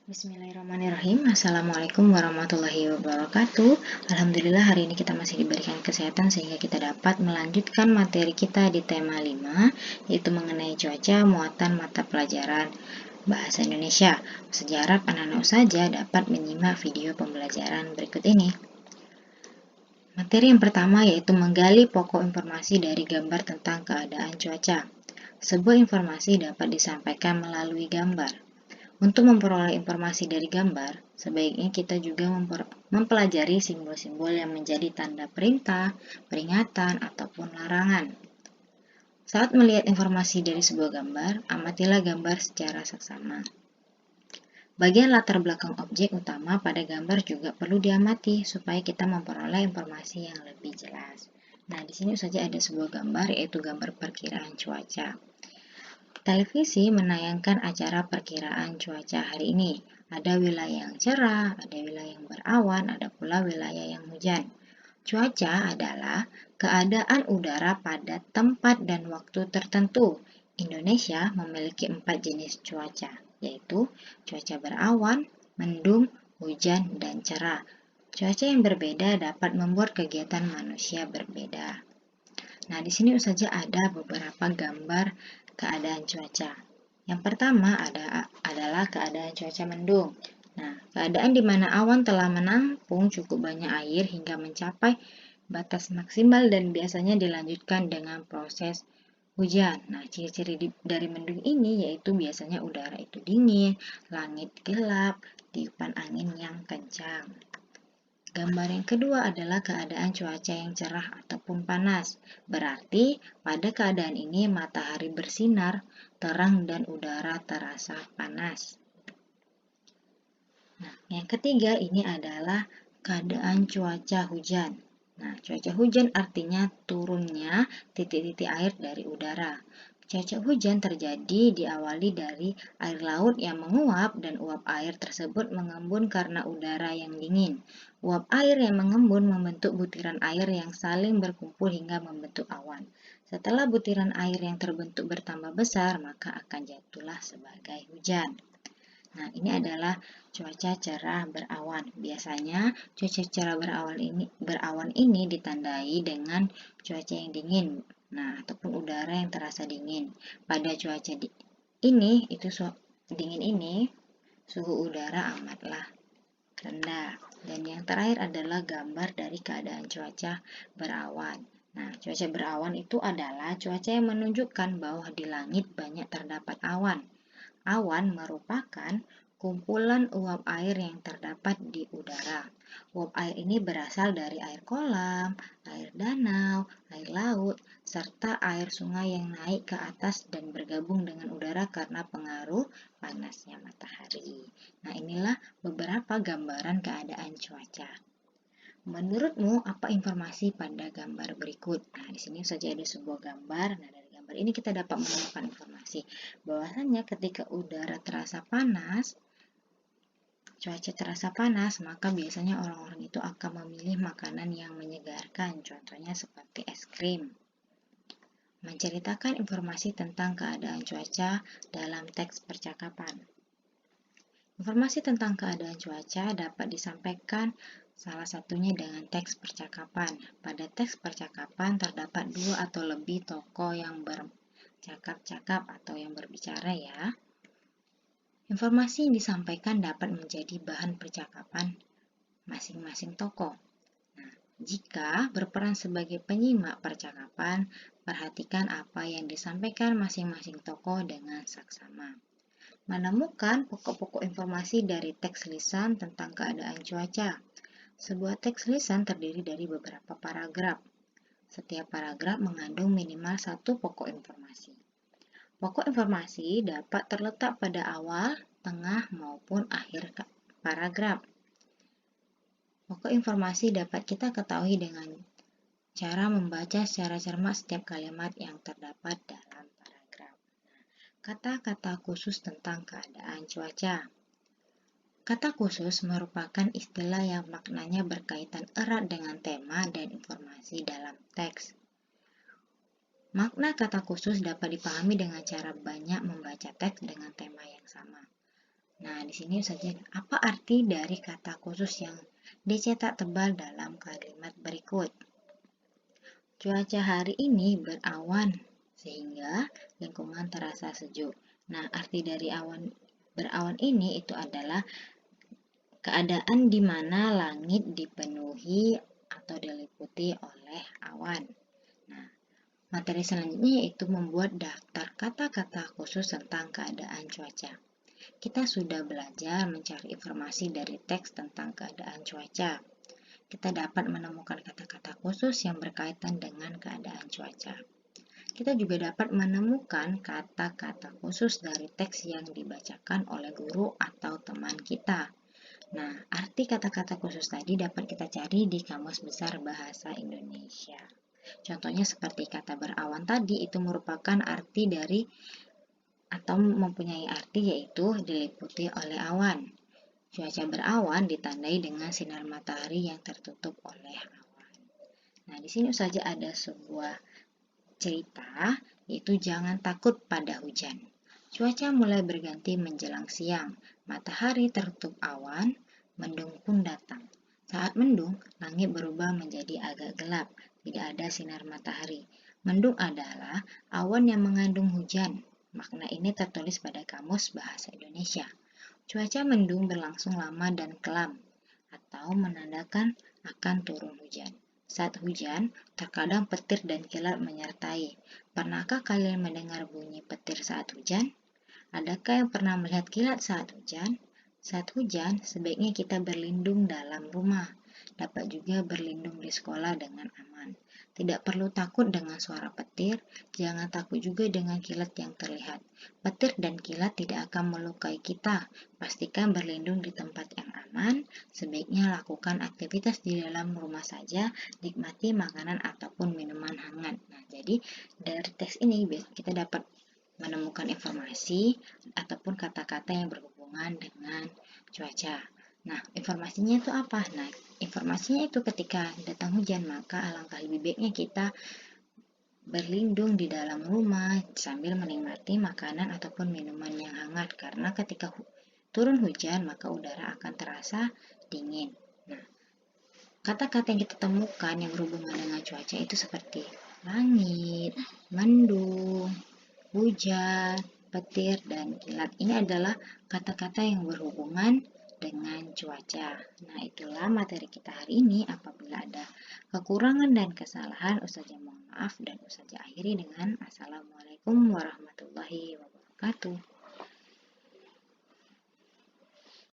Bismillahirrahmanirrahim. Assalamualaikum warahmatullahi wabarakatuh. Alhamdulillah hari ini kita masih diberikan kesehatan sehingga kita dapat melanjutkan materi kita di tema 5, yaitu mengenai cuaca muatan mata pelajaran Bahasa Indonesia. Sejarah anak-anak saja dapat menyimak video pembelajaran berikut ini. Materi yang pertama yaitu menggali pokok informasi dari gambar tentang keadaan cuaca. Sebuah informasi dapat disampaikan melalui gambar. Untuk memperoleh informasi dari gambar, sebaiknya kita juga mempelajari simbol-simbol yang menjadi tanda perintah, peringatan, ataupun larangan. Saat melihat informasi dari sebuah gambar, amatilah gambar secara seksama. Bagian latar belakang objek utama pada gambar juga perlu diamati supaya kita memperoleh informasi yang lebih jelas. Nah, di sini saja ada sebuah gambar, yaitu gambar perkiraan cuaca. Televisi menayangkan acara perkiraan cuaca hari ini. Ada wilayah yang cerah, ada wilayah yang berawan, ada pula wilayah yang hujan. Cuaca adalah keadaan udara pada tempat dan waktu tertentu. Indonesia memiliki 4 jenis cuaca, yaitu cuaca berawan, mendung, hujan, dan cerah. Cuaca yang berbeda dapat membuat kegiatan manusia berbeda. Nah, di sini saja ada beberapa gambar keadaan cuaca. Yang pertama adalah keadaan cuaca mendung. Nah, keadaan di mana awan telah menampung cukup banyak air hingga mencapai batas maksimal dan biasanya dilanjutkan dengan proses hujan. Nah, ciri-ciri dari mendung ini yaitu biasanya udara itu dingin, langit gelap, tiupan angin yang kencang. Gambar yang kedua adalah keadaan cuaca yang cerah ataupun panas. Berarti pada keadaan ini matahari bersinar terang dan udara terasa panas. Nah, yang ketiga ini adalah keadaan cuaca hujan. Nah, cuaca hujan artinya turunnya titik-titik air dari udara. Cuaca hujan terjadi diawali dari air laut yang menguap dan uap air tersebut mengembun karena udara yang dingin. Uap air yang mengembun membentuk butiran air yang saling berkumpul hingga membentuk awan. Setelah butiran air yang terbentuk bertambah besar, maka akan jatuhlah sebagai hujan. Nah, ini adalah cuaca cerah berawan. Biasanya cuaca cerah berawan ini ditandai dengan cuaca yang dingin. Nah, ataupun udara yang terasa dingin. Pada cuaca dingin ini, suhu udara amatlah rendah. Dan yang terakhir adalah gambar dari keadaan cuaca berawan. Nah, cuaca berawan itu adalah cuaca yang menunjukkan bahwa di langit banyak terdapat awan. Awan merupakan kumpulan uap air yang terdapat di udara. Uap air ini berasal dari air kolam, air danau, air laut, serta air sungai yang naik ke atas dan bergabung dengan udara karena pengaruh panasnya matahari. Nah, inilah beberapa gambaran keadaan cuaca. Menurutmu, apa informasi pada gambar berikut? Nah, di sini saja ada sebuah gambar. Nah, dari gambar ini kita dapat menemukan informasi bahwasannya ketika udara terasa panas, cuaca terasa panas, maka biasanya orang-orang itu akan memilih makanan yang menyegarkan, contohnya seperti es krim. Menceritakan informasi tentang keadaan cuaca dalam teks percakapan. Informasi tentang keadaan cuaca dapat disampaikan salah satunya dengan teks percakapan. Pada teks percakapan terdapat 2 atau lebih tokoh yang bercakap-cakap atau yang berbicara ya. Informasi yang disampaikan dapat menjadi bahan percakapan masing-masing tokoh. Nah, jika berperan sebagai penyimak percakapan, perhatikan apa yang disampaikan masing-masing tokoh dengan saksama. Menemukan pokok-pokok informasi dari teks lisan tentang keadaan cuaca. Sebuah teks lisan terdiri dari beberapa paragraf. Setiap paragraf mengandung minimal 1 pokok informasi. Pokok informasi dapat terletak pada awal, tengah, maupun akhir paragraf. Pokok informasi dapat kita ketahui dengan cara membaca secara cermat setiap kalimat yang terdapat dalam paragraf. Kata-kata khusus tentang keadaan cuaca. Kata khusus merupakan istilah yang maknanya berkaitan erat dengan tema dan informasi dalam teks. Makna kata khusus dapat dipahami dengan cara banyak membaca teks dengan tema yang sama. Nah, di sini saja apa arti dari kata khusus yang dicetak tebal dalam kalimat berikut? Cuaca hari ini berawan sehingga lingkungan terasa sejuk. Nah, arti dari berawan ini itu adalah keadaan di mana langit dipenuhi atau diliputi oleh awan. Nah, materi selanjutnya yaitu membuat daftar kata-kata khusus tentang keadaan cuaca. Kita sudah belajar mencari informasi dari teks tentang keadaan cuaca. Kita dapat menemukan kata-kata khusus yang berkaitan dengan keadaan cuaca. Kita juga dapat menemukan kata-kata khusus dari teks yang dibacakan oleh guru atau teman kita. Nah, arti kata-kata khusus tadi dapat kita cari di Kamus Besar Bahasa Indonesia. Contohnya seperti kata berawan tadi itu merupakan arti dari atau mempunyai arti yaitu diliputi oleh awan. Cuaca berawan ditandai dengan sinar matahari yang tertutup oleh awan. Nah, di sini saja ada sebuah cerita, yaitu jangan takut pada hujan. Cuaca mulai berganti menjelang siang, matahari tertutup awan, mendung pun datang. Saat mendung, langit berubah menjadi agak gelap, tidak ada sinar matahari. Mendung adalah awan yang mengandung hujan. Makna ini tertulis pada Kamus Bahasa Indonesia. Cuaca mendung berlangsung lama dan kelam, atau menandakan akan turun hujan. Saat hujan, terkadang petir dan kilat menyertai. Pernahkah kalian mendengar bunyi petir saat hujan? Adakah yang pernah melihat kilat saat hujan? Saat hujan, sebaiknya kita berlindung dalam rumah. Dapat juga berlindung di sekolah dengan aman. Tidak perlu takut dengan suara petir, jangan takut juga dengan kilat yang terlihat. Petir dan kilat tidak akan melukai kita. Pastikan berlindung di tempat yang aman. Sebaiknya lakukan aktivitas di dalam rumah saja, nikmati makanan ataupun minuman hangat. Nah, jadi dari teks ini kita dapat menemukan informasi ataupun kata-kata yang berhubungan dengan cuaca. Nah, informasinya itu apa? Nah, informasinya itu ketika datang hujan, maka alangkah lebih baiknya kita berlindung di dalam rumah sambil menikmati makanan ataupun minuman yang hangat. Karena ketika turun hujan, maka udara akan terasa dingin. Nah, kata-kata yang kita temukan yang berhubungan dengan cuaca itu seperti langit, mendung, hujan, petir, dan kilat. Ini adalah kata-kata yang berhubungan dengan cuaca. Nah, itulah materi kita hari ini. Apabila ada kekurangan dan kesalahan, Ustazah mohon maaf dan Ustazah akhiri dengan Assalamualaikum warahmatullahi wabarakatuh.